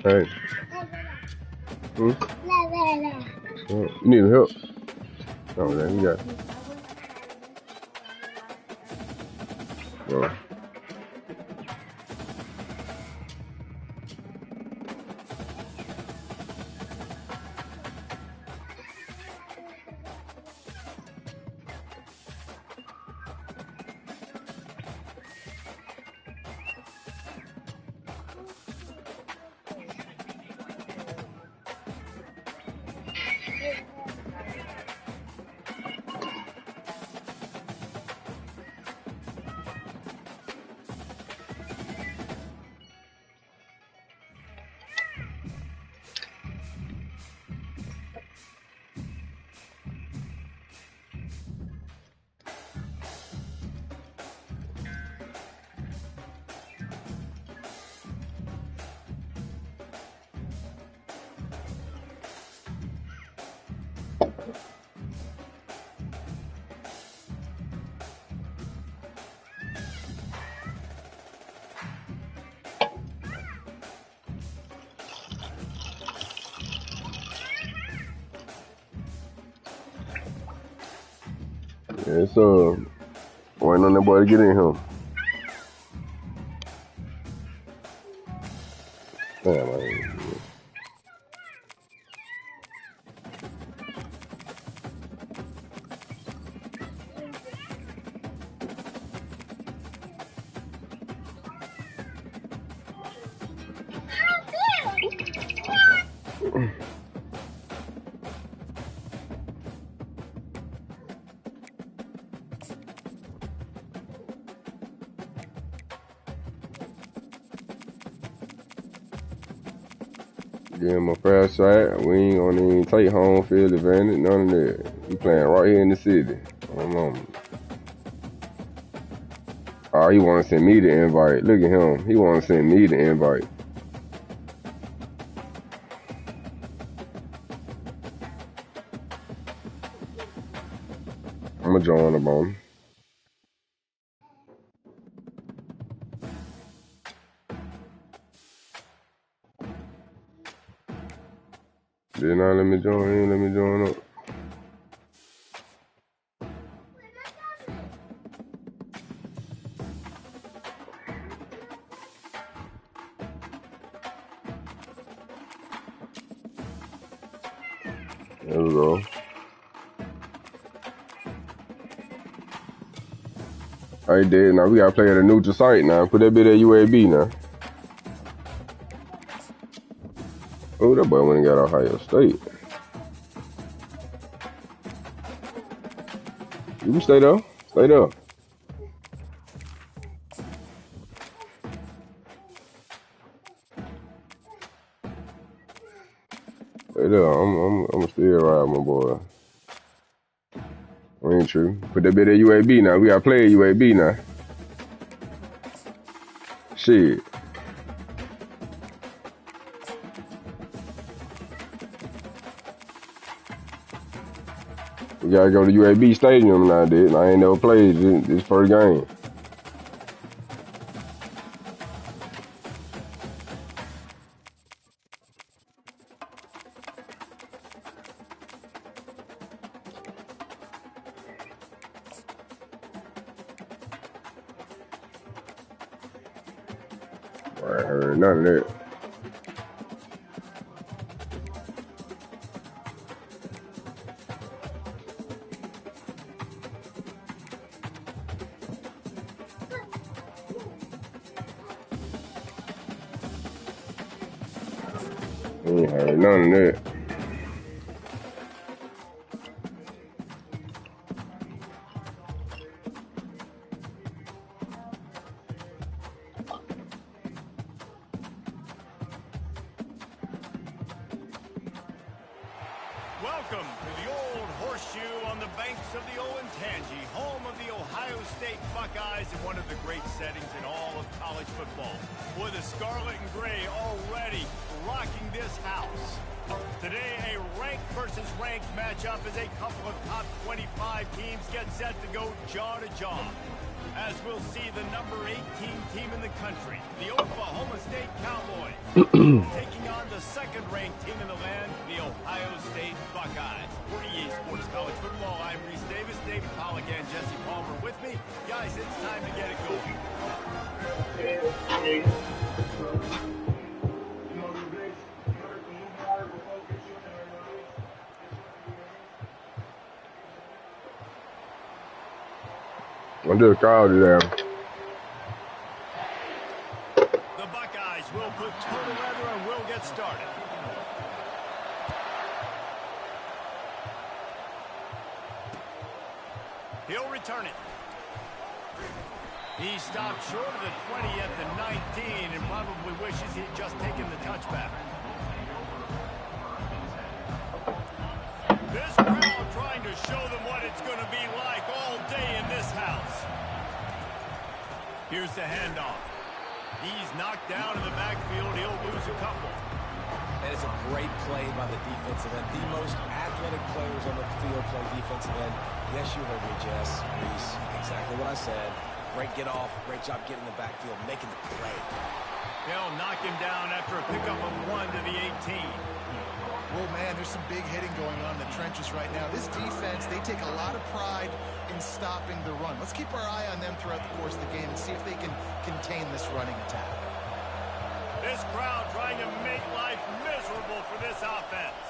Hey. Hmm? You need help? Oh, then you got. Oh. Yeah, so waiting on that boy to get in here. Damn, Give him a fast track. We ain't gonna even take home field advantage, none of that. We playing right here in the city. Oh, he wanna send me the invite. Look at him. He wanna send me the invite. I'ma join him on. Did not let me join in, let me join up. There we go. I did. Now we gotta play at a neutral site now. Put that bit at UAB now. Oh, that boy went and got Ohio State. You can stay there. Stay there. Stay there. I'm still ride, my boy. Ain't true. Put that bit at UAB now. We gotta play at UAB now. Shit. We gotta go to UAB Stadium now, dude. I ain't never played this first game. I heard none of that. Ain't heard none of that. Welcome to the Old Horseshoe on the banks of the Olentangy, home of the Ohio State Buckeyes in one of the great settings in all of college football. With the Scarlet and Gray already rocking this house. Today, a ranked versus ranked matchup as a couple of top 25 teams get set to go jaw to jaw. as we'll see the number 18 team in the country, the Oklahoma State Cowboys, taking on the second-ranked team in the land, the Ohio State Buckeyes. For EA Sports College Football, I'm Reese Davis, David Pollock, and Jesse Palmer with me. Guys, it's time to get it going. I just called it there. The Buckeyes will put total leather and will get started. He'll return it. He stopped short of the 20 at the 19 and probably wishes he'd just taken the touchback. This crowd trying to show them what it's going to be like all day in this house. Here's the handoff. He's knocked down in the backfield. He'll lose a couple. That is a great play by the defensive end. The most athletic players on the field play defensive end. Yes, you heard me, Jess, Reese. Exactly what I said. Great get off. Great job getting the backfield, making the play. They'll knock him down after a pickup of 1 to the 18. Well, man, there's some big hitting going on in the trenches right now. This defense, they take a lot of pride in stopping the run. Let's keep our eye on them throughout the course of the game and see if they can contain this running attack. This crowd trying to make life miserable for this offense.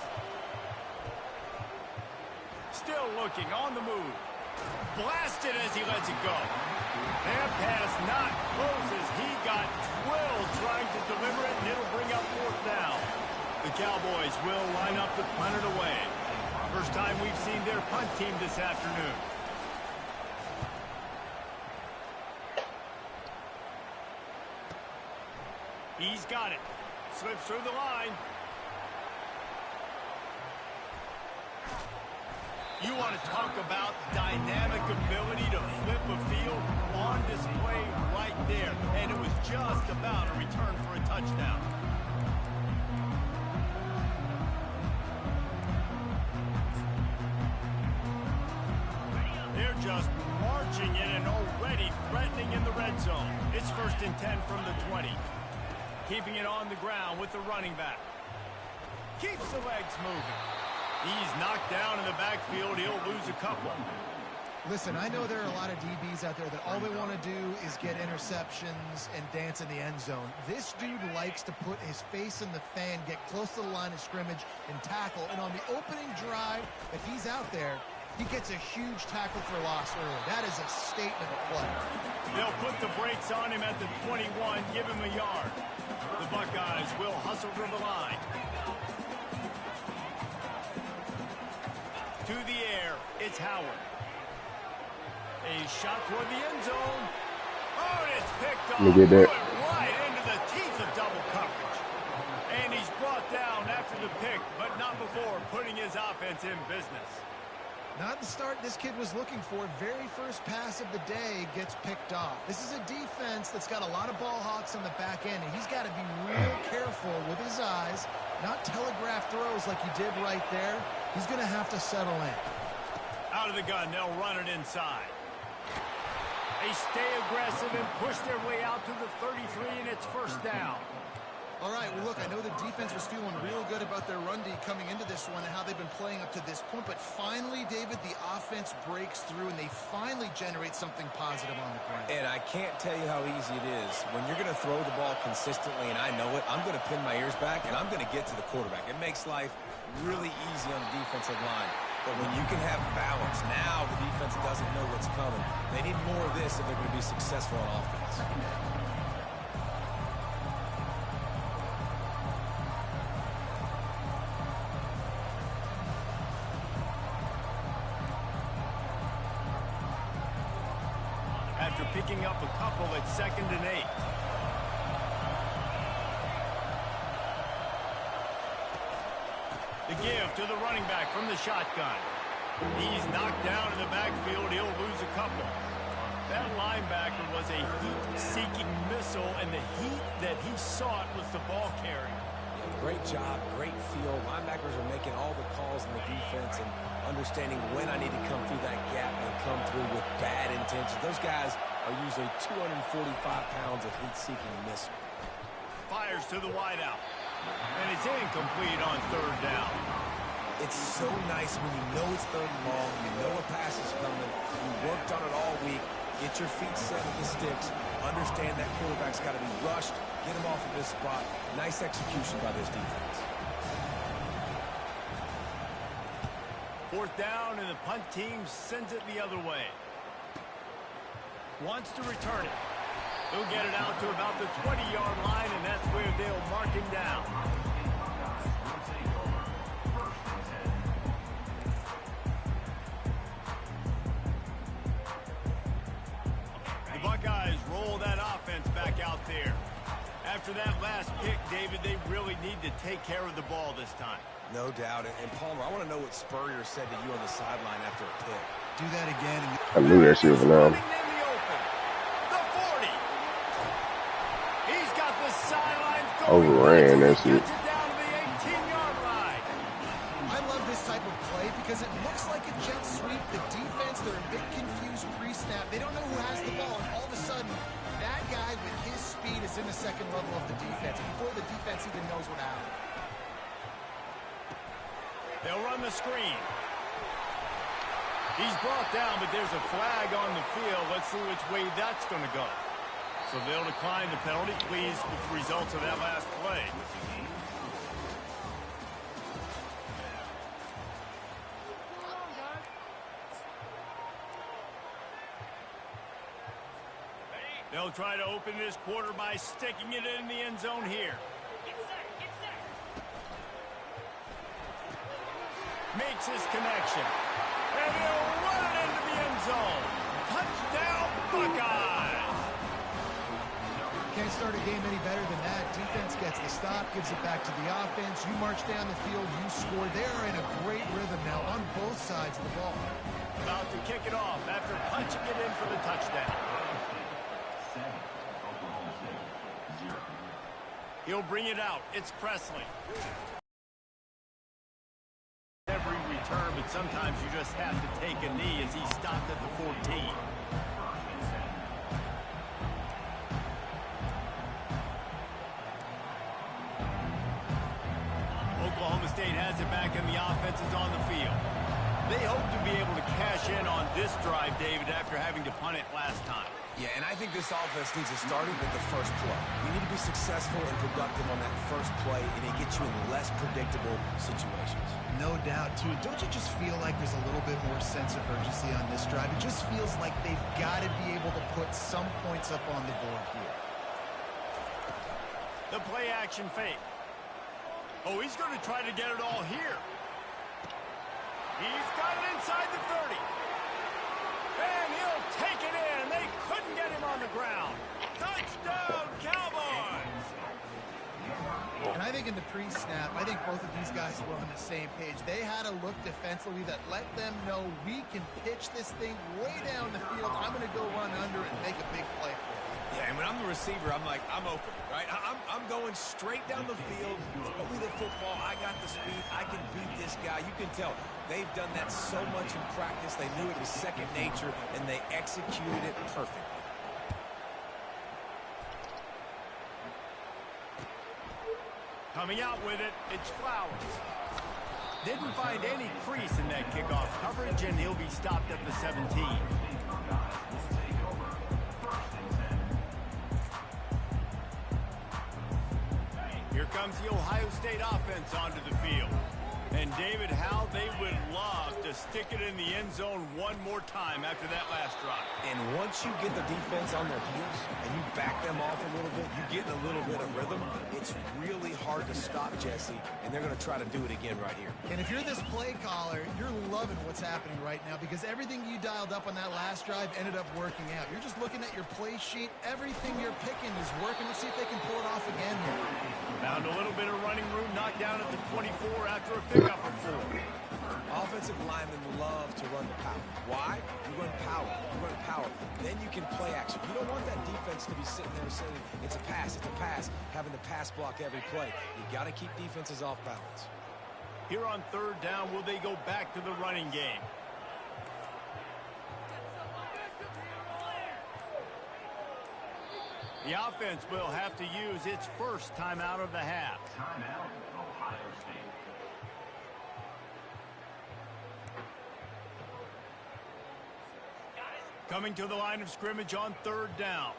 Still looking on the move. Blasted as he lets it go. That pass not close as he got drilled trying to deliver it, and it'll bring up 4th down. The Cowboys will line up to punt it away. First time we've seen their punt team this afternoon. He's got it. Slips through the line. You want to talk about dynamic ability to flip a field on display right there. And it was just about a return for a touchdown. They're just marching in and already threatening in the red zone. It's 1st and 10 from the 20. Keeping it on the ground with the running back. Keeps the legs moving. He's knocked down in the backfield. He'll lose a couple. Listen, I know there are a lot of DBs out there that all they want to do is get interceptions and dance in the end zone. This dude likes to put his face in the fan, get close to the line of scrimmage, and tackle. And on the opening drive that he's out there, he gets a huge tackle for loss early. That is a statement play. They'll put the brakes on him at the 21, give him a yard. The Buckeyes will hustle to the line. To the air, it's Howard. A shot toward the end zone. Oh, and it's picked up. Look at that. Right into the teeth of double coverage. And he's brought down after the pick, but not before putting his offense in business. Not the start this kid was looking for. Very first pass of the day gets picked off. This is a defense that's got a lot of ball hawks on the back end, and he's got to be real careful with his eyes, not telegraph throws like he did right there. He's going to have to settle in. Out of the gun, they'll run it inside. They stay aggressive and push their way out to the 33, and it's 1st down. All right, well, look, I know the defense was feeling real good about their run D coming into this one and how they've been playing up to this point, but finally, David, the offense breaks through and they finally generate something positive on the ground. And I can't tell you how easy it is. When you're going to throw the ball consistently, and I know it, I'm going to pin my ears back, and I'm going to get to the quarterback. It makes life really easy on the defensive line. But when you can have balance, now the defense doesn't know what's coming. They need more of this if they're going to be successful on offense. After picking up a couple at 2nd and 8. The give to the running back from the shotgun. He's knocked down in the backfield. He'll lose a couple. That linebacker was a heat-seeking missile, and the heat that he sought was the ball carrier. Great job, great feel. Linebackers are making all the calls in the defense and understanding when I need to come through that gap and come through with bad intentions. Those guys are usually 245 pounds of heat-seeking miss. Fires to the wideout. And it's incomplete on third down. It's so nice when you know it's third and long, you know a pass is coming, you worked on it all week, get your feet set at the sticks, understand that quarterback's got to be rushed, get him off of this spot. Nice execution by this defense. Fourth down, and the punt team sends it the other way. Wants to return it. He'll get it out to about the 20-yard line, and that's where they'll mark him down. The Buckeyes roll that offense back out there. After that last pick, David, they really need to take care of the ball this time. No doubt. And Palmer, I want to know what Spurrier said to you on the sideline after a pick. Do that again. I knew that shit was enough. Overran that shit. I love this type of play because it looks like a jet sweep. The defense, they're a bit confused pre-snap. They don't know who has the ball, and all of a sudden, that guy with his speed is in the second level of the defense before the defense even knows what happened. They'll run the screen. He's brought down, but there's a flag on the field. Let's see which way that's going to go. So they'll decline the penalty. Pleased with the results of that last play. They'll try to open this quarter by sticking it in the end zone here. Makes his connection. And he'll run it into the end zone. Touchdown, Buckeyes! Can't start a game any better than that. Defense gets the stop, gives it back to the offense. You march down the field, you score. They're in a great rhythm now on both sides of the ball. About to kick it off after punching it in for the touchdown. He'll bring it out. It's Presley. Every return, but sometimes you just have to take a knee as he stopped at the 14. Oklahoma State has it back and the offense is on the field. They hope to be able to cash in on this drive, David, after having to punt it last time. Yeah, and I think this offense needs to start it with the first play. You need to be successful and productive on that first play, and it gets you in less predictable situations. No doubt, too. Don't you just feel like there's a little bit more sense of urgency on this drive? It just feels like they've got to be able to put some points up on the board here. The play action fake. Oh, he's going to try to get it all here. He's got it inside the 30. And he'll take it in. They couldn't get him on the ground. Touchdown, Cowboys! And I think in the pre-snap, I think both of these guys were on the same page. They had a look defensively that let them know we can pitch this thing way down the field. I'm going to go run under and make a big play for it. Yeah, and when I'm the receiver, I'm like, I'm open, right? I'm going straight down the field. Throw me the football. I got the speed. I can beat this guy. You can tell they've done that so much in practice. They knew it was second nature, and they executed it perfectly. Coming out with it, it's Flowers. Didn't find any crease in that kickoff coverage, and he'll be stopped at the 17. Here comes the Ohio State offense onto the field. And David, how they would love to stick it in the end zone one more time after that last drive. And once you get the defense on their heels and you back them off a little bit, you get in a little bit of rhythm, it's really hard to stop Jesse, and they're going to try to do it again right here. And if you're this play caller, you're loving what's happening right now because everything you dialed up on that last drive ended up working out. You're just looking at your play sheet. Everything you're picking is working. Let's see if they can pull it off again here. Found a little bit of running room, knocked down at the 24 after a pickup of 4. Offensive linemen love to run the power. Why? You run power. You run power. Then you can play action. You don't want that defense to be sitting there saying, it's a pass, having to pass block every play. You got to keep defenses off balance. Here on third down, will they go back to the running game? The offense will have to use its first timeout of the half. Timeout, Ohio State. Coming to the line of scrimmage on third down.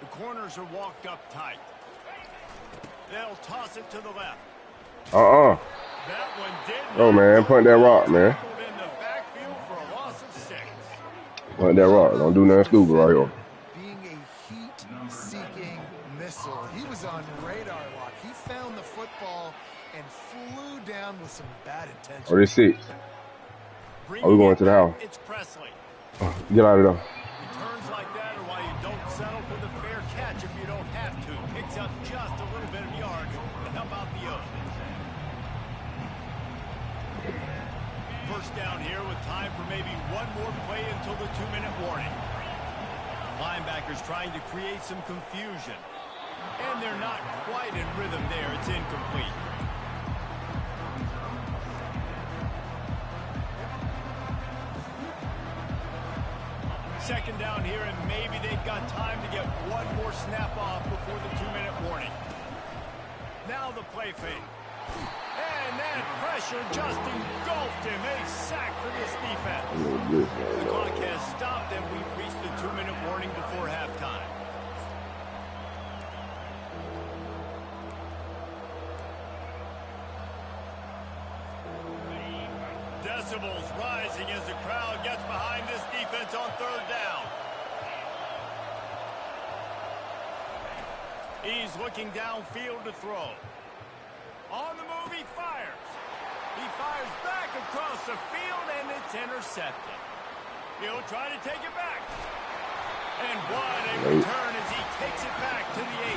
The corners are walked up tight. They'll toss it to the left. That one did. Oh, man, punt that rock, man. In the backfield for a loss of 6. Punt that rock. Don't do nothing stupid right here. Being a heat-seeking missile, he was on radar lock. He found the football and flew down with some bad intentions. Oh, this 6. Oh, we're going to the house. It's Presley. Get out of there. Returns like that are why you don't settle for the fair catch if you don't have to. Picks up just a little bit of yards to help out the other. First down here with time for maybe one more play until the 2-minute warning. Linebackers trying to create some confusion. And they're not quite in rhythm there. It's incomplete. Second down here, and maybe they've got time to get one more snap off before the 2-minute warning. Now the play fake. And that pressure just engulfed him. A sack for this defense. The clock has stopped, and we've reached the 2-minute warning before halftime. Decibels rising as the crowd gets behind this defense on third down. He's looking downfield to throw. On the move, he fires. He fires back across the field, and it's intercepted. He'll try to take it back. And what a return as he takes it back to the 8.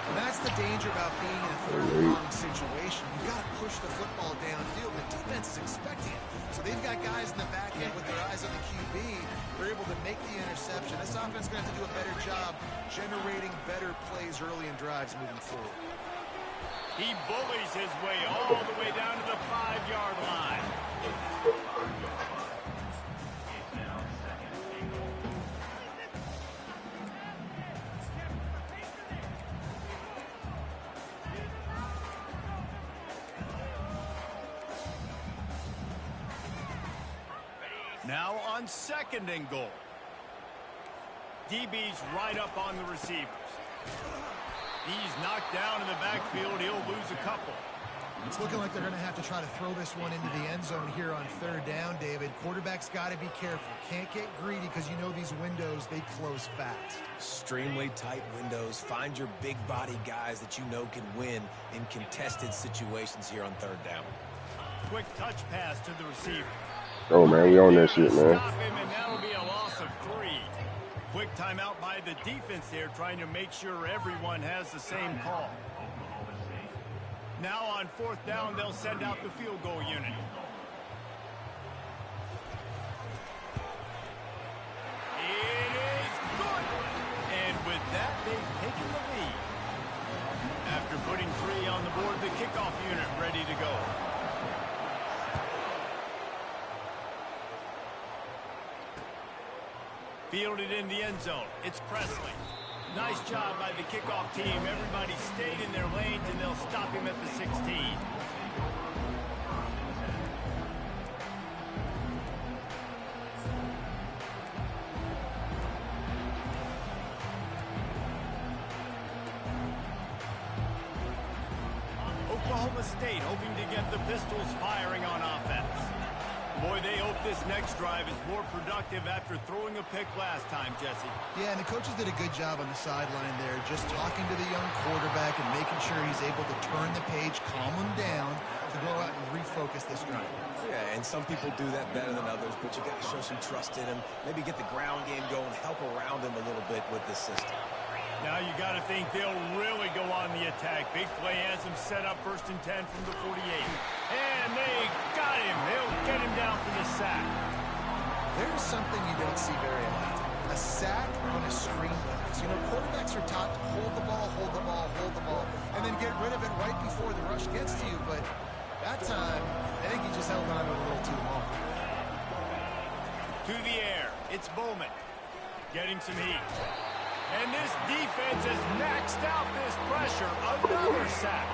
And that's the danger about being in a third-and-long situation. You've got to push the football downfield. The defense is expecting it. So they've got guys in the back end with their eyes on the QB. They're able to make the interception. This offense is going to have to do a better job generating better plays early in drives moving forward. He bullies his way all the way down to the 5-yard line. Now on second and goal. DB's right up on the receivers. He's knocked down in the backfield. He'll lose a couple. It's looking like they're going to have to try to throw this one into the end zone here on third down, David. Quarterback's got to be careful. Can't get greedy because you know these windows, they close fast. Extremely tight windows. Find your big body guys that you know can win in contested situations here on third down. Quick touch pass to the receiver. Oh, man, we on that shit, man. Stop him, and that'll be a loss of 3. Quick timeout by the defense there, trying to make sure everyone has the same call. Now on fourth down, they'll send out the field goal unit. It is good. And with that, they've taken the lead. After putting 3 on the board, the kickoff unit ready to go. Fielded in the end zone. It's Presley. Nice job by the kickoff team. Everybody stayed in their lanes, and they'll stop him at the 16. Oklahoma State hoping to get the Pistols firing on offense. Boy, they hope this next drive is more productive after throwing a pick last time, Jesse. Yeah, and the coaches did a good job on the sideline there, just talking to the young quarterback and making sure he's able to turn the page, calm him down, to go out and refocus this drive. Yeah, and some people do that better than others, but you got to show some trust in him. Maybe get the ground game going, help around him a little bit with this system. Now you got to think they'll really go on the attack. Big play has them set up 1st and 10 from the 48. And they got him. They'll get him down for the sack. There's something you don't see very often. A sack on a screen pass. You know, quarterbacks are taught to hold the ball, and then get rid of it right before the rush gets to you. But that time, I think he just held on to it a little too long. To the air, it's Bowman. Getting some heat. And this defense has maxed out this pressure. Another sack.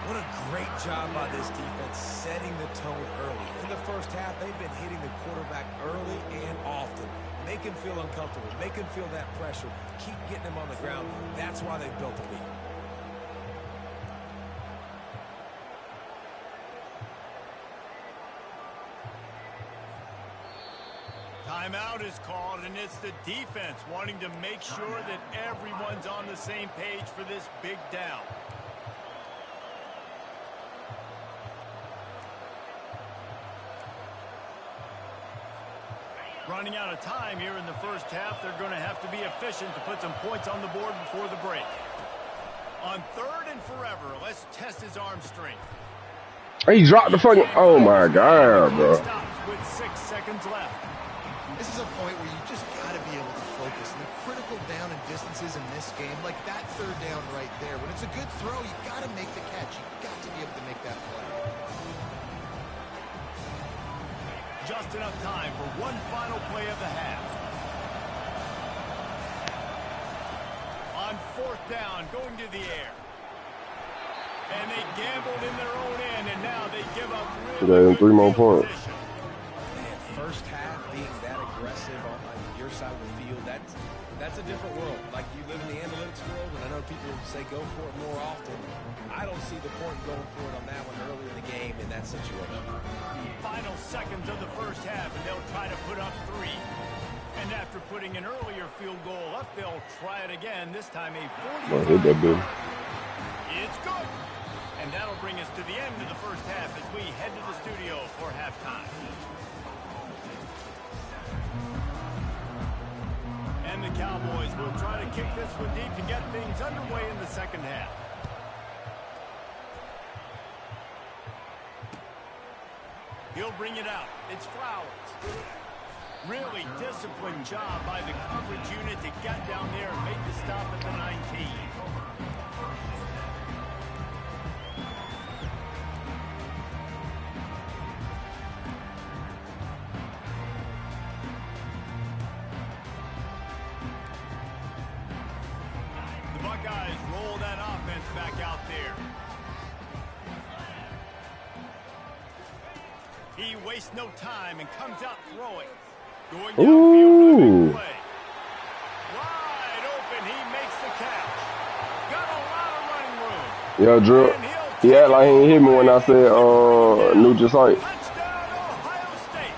What a great job by this defense setting the tone early. In the first half, they've been hitting the quarterback early and often. Make him feel uncomfortable. Make him feel that pressure. Keep getting him on the ground. That's why they've built a lead. Timeout is called, and it's the defense wanting to make sure that everyone's on the same page for this big down. Running out of time here in the first half, they're going to have to be efficient to put some points on the board before the break. On 3rd and forever, let's test his arm strength. He dropped the fucking. Oh my God, bro. Stops with 6 seconds left. This is a point where you just got to be able to focus. And the critical down and distances in this game, like that 3rd down right there, when it's a good throw, you got to make the catch. You got to be able to make that play. Just enough time for one final play of the half. On 4th down, going to the air. And they gambled in their own end, and now they give up really good 3 more points. position. Man, first half being that aggressive on your side of the field, that's a different world. Like, you live in the analytics world, and I know people say go for it more often. I don't see the point going for it on that one early in the game in that situation. Final seconds of the first half, and they'll try to put up 3. And after putting an earlier field goal up, they'll try it again, this time a 45. Hit that bitch. It's good. And that'll bring us to the end of the first half as we head to the studio for halftime. And the Cowboys will try to kick this one deep to get things underway in the second half. He'll bring it out. It's Flowers. Really disciplined job by the coverage unit to get down there and make the stop at the 19. The Buckeyes roll that offense back out there. He wastes no time and comes out throwing. Going downfield for the big play. Wide open, he makes the catch. Got a lot of running room. Yo, Drew. He act like he ain't hit me when I said Nugent Site. Touchdown, Ohio State.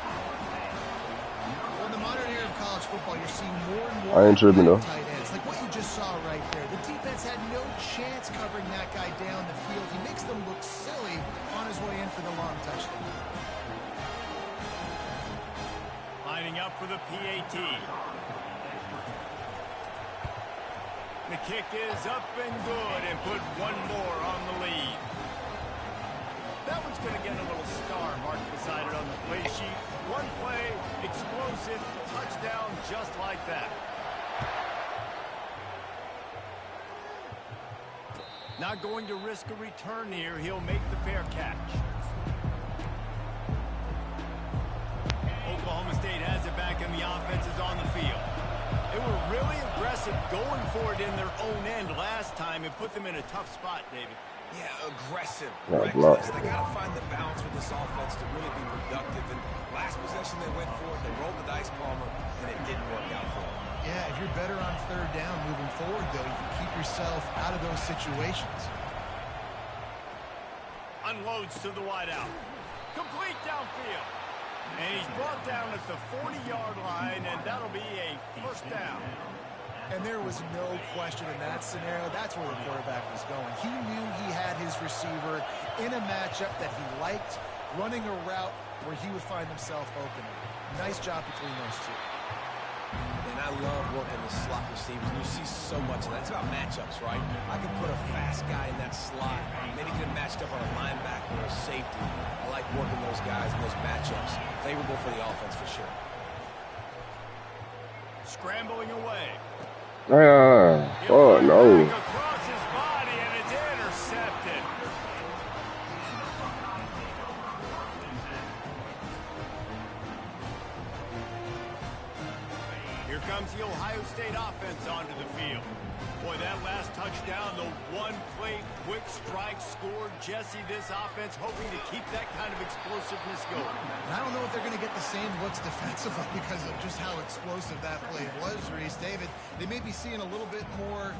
Well, in the modern era of college football, you're seeing more and more I ain't tripping, though. tight ends. Like what you just saw right there. The defense had no chance covering that guy down the field. He makes them look silly on his way in for the long touchdown. Lining up for the PAT. The kick is up and good and put one more on the lead. That one's going to get a little star marked beside it on the play sheet. One play, explosive, touchdown just like that. Not going to risk a return here. He'll make the fair catch. Oklahoma State has it back and the offense is on the field. They were really aggressive going for it in their own end last time and put them in a tough spot, David. Yeah, aggressive, Right, reckless. block. They got to find the balance with this offense to really be productive. And last possession they went for it, they rolled the dice, Palmer, and it didn't work out for them. Yeah, if you're better on 3rd down moving forward, though, you can keep yourself out of those situations. Unloads to the wideout. Complete downfield. And he's brought down at the 40-yard line, and that'll be a first down. And there was no question in that scenario. That's where the quarterback was going. He knew he had his receiver in a matchup that he liked, running a route where he would find himself open. Nice job between those two. And I love working the slot receivers. You see so much of that. It's about matchups, right? I can put a fast guy in that slot, maybe get him matched up on a linebacker or a safety. I like working those guys in those matchups. Favorable for the offense for sure. Scrambling away. Oh, no. Across his body, and it's intercepted. Here comes the Ohio State offense onto the field. Boy, that last touchdown, the one-play quick strike scored. Jesse, this offense hoping to keep that kind of explosiveness going. And I don't know if they're going to get the same looks defensively because of just how explosive that play was, Reese. David, they may be seeing a little bit more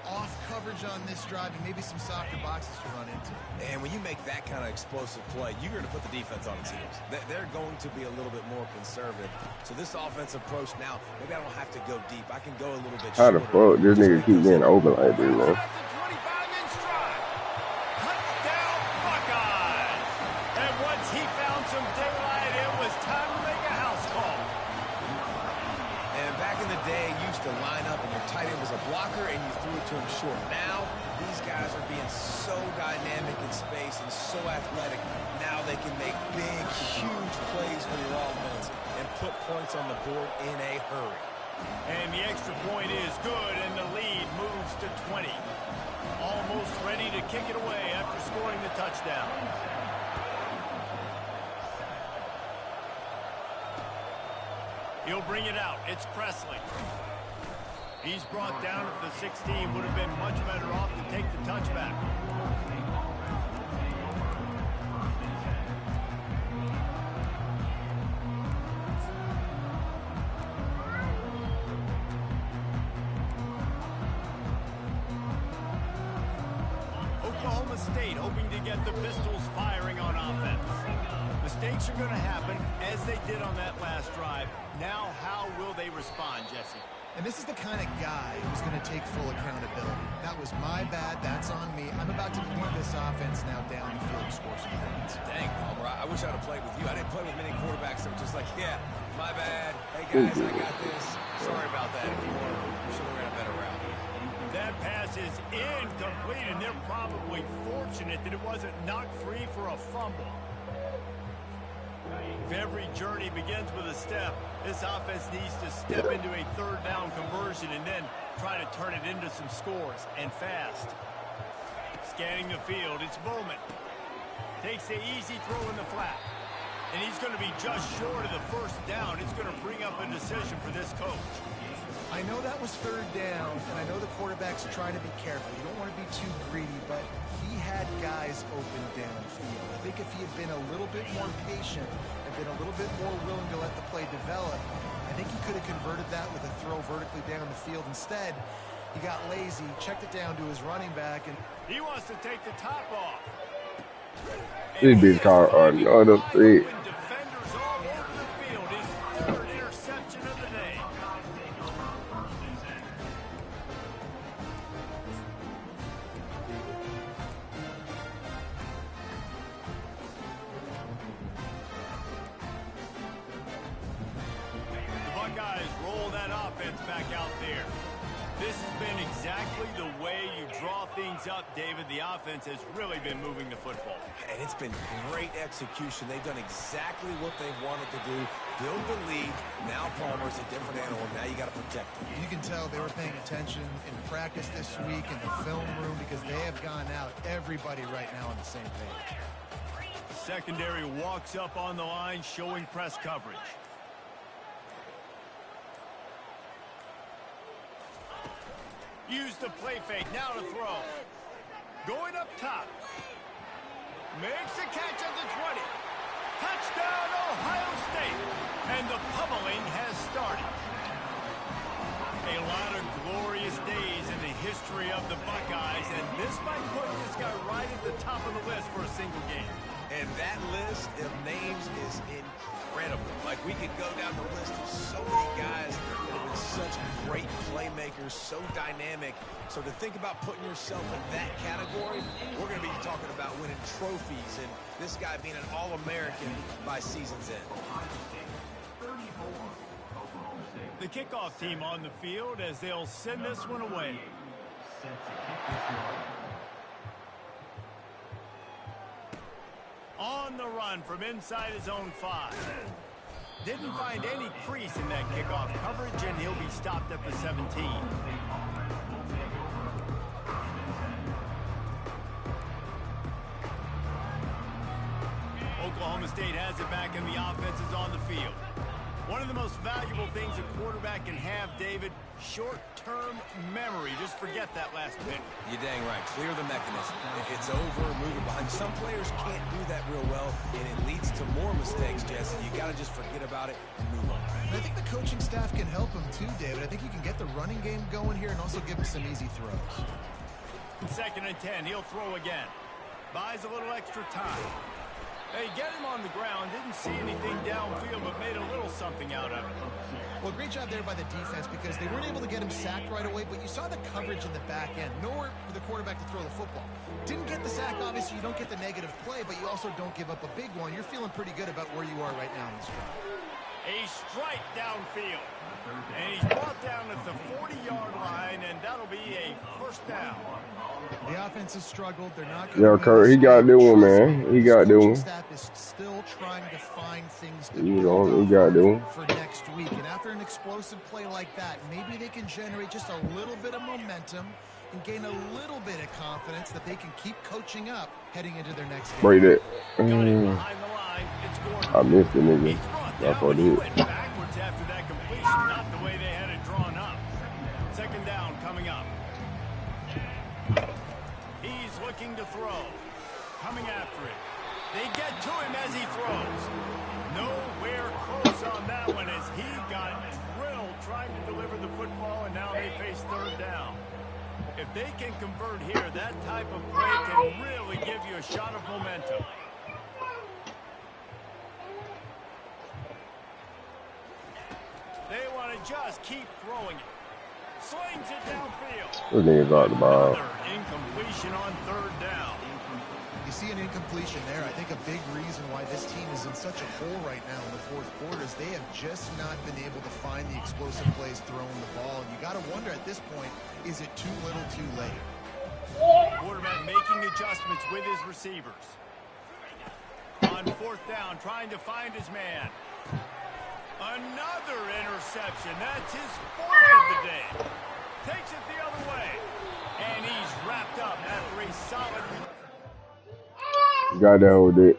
off coverage on this drive and maybe some softer boxes to run into. And when you make that kind of explosive play, you're going to put the defense on its heels. They're going to be a little bit more conservative. So this offensive approach now, maybe I don't have to go deep. I can go a little bit How shorter. the fuck this nigga keep getting open like this, man? Touchdown Buckeyes! And once he found some daylight, it was time to make a house call. And back in the day, you used to line up and your tight end was a blocker and you threw it to him short. Now, these guys are being so dynamic in space and so athletic. Now they can make big, huge plays for your offense and put points on the board in a hurry. And the extra point is good, and the lead moves to 20. Almost ready to kick it away after scoring the touchdown. He'll bring it out. It's Presley. He's brought down at the 16. Would have been much better off to take the touchback. Oklahoma State hoping to get the Pistols firing on offense. Mistakes are going to happen, as they did on that last drive. Now, how will they respond, Jesse? And this is the kind of guy who's going to take full accountability. That was my bad. That's on me. I'm about to lead this offense now down the field to score some points. Dang, Palmer, I wish I would have played with you. I didn't play with many quarterbacks that were just like, yeah, my bad. Hey, guys, I got this. Sorry about that. If you were, should have ran a better route. That pass is incomplete, and they're probably fortunate that it wasn't knocked free for a fumble. If every journey begins with a step, this offense needs to step into a third down conversion and then try to turn it into some scores, and fast. Scanning the field, it's Bowman. Takes the easy throw in the flat. And he's going to be just short of the first down. It's going to bring up a decision for this coach. I know that was third down, and I know the quarterback's trying to be careful. You don't want to be too greedy, but he had guys open downfield. I think if he had been a little bit more patient and been a little bit more willing to let the play develop, I think he could have converted that with a throw vertically down the field. Instead, he got lazy, checked it down to his running back, and he wants to take the top off. This bitch called another pick. When defenders all over the field, his third interception of the day. The Buckeyes roll that offense back out there. This has been exactly the way you draw things up, David. The offense has really been moving the football. And it's been great execution. They've done exactly what they wanted to do. Build the lead. Now Palmer's a different animal. Now you got to protect him. you can tell they were paying attention in practice this week in the film room because they have gone out, everybody right now on the same page. Secondary walks up on the line, showing press coverage. Use the play fake, now to throw. Going up top. Makes a catch at the 20. Touchdown, Ohio State. And the pummeling has started. A lot of glorious days in the history of the Buckeyes, and this might put this guy right at the top of the list for a single game. And that list of names is incredible. Like, we could go down the list of so many guys that have been such great playmakers, so dynamic. So to think about putting yourself in that category, we're going to be talking about winning trophies and this guy being an All-American by season's end. 34, Oklahoma The kickoff team on the field as they'll send this one away. Set to kick this one. On the run from inside his own 5. Didn't find any crease in that kickoff coverage, and he'll be stopped at the 17. Oklahoma State has it back, and the offense is on the field. One of the most valuable things a quarterback can have, David, short-term memory. Just forget that last pick. You're dang right. Clear the mechanism. It's over, move it behind. Some players can't do that real well, and it leads to more mistakes, Jesse. You got to just forget about it and move on. And I think the coaching staff can help him too, David. I think you can get the running game going here and also give him some easy throws. 2nd and 10. He'll throw again. Buys a little extra time. Hey, get him on the ground. Didn't see anything downfield, but made a little something out of it. Well, great job there by the defense because they weren't able to get him sacked right away, but you saw the coverage in the back end. Nowhere for the quarterback to throw the football. Didn't get the sack, obviously. You don't get the negative play, but you also don't give up a big one. You're feeling pretty good about where you are right now in this drive. A strike downfield. And he's brought down at the 40-yard line, and that'll be a first down. The offense has struggled. They're not Yeah, Kurt, he got that one, man. He got that one. Staff is still trying to find things to He got that one. for next week. And after an explosive play like that, maybe they can generate just a little bit of momentum and gain a little bit of confidence that they can keep coaching up heading into their next game. Break that. Got it behind the line. It's Gordon. I missed the nigga. He's brought That's down, what but he it went is. backwards after that completion, not the way they had it drawn up. 2nd down coming up. He's looking to throw. Coming after it. They get to him as he throws. Nowhere close on that one as he got drilled trying to deliver the football, and now they face 3rd down. If they can convert here, that type of play can really give you a shot of momentum. They want to just keep throwing it. Slings it downfield. Those niggas out the ball. Another incompletion on 3rd down. You see an incompletion there. I think a big reason why this team is in such a hole right now in the 4th quarter is they have just not been able to find the explosive plays throwing the ball. And you got to wonder at this point, is it too little too late? Quarterback making adjustments with his receivers. On 4th down, trying to find his man. Another interception. That's his 4th of the day. Takes it the other way. And he's wrapped up after a solid... Got that with it.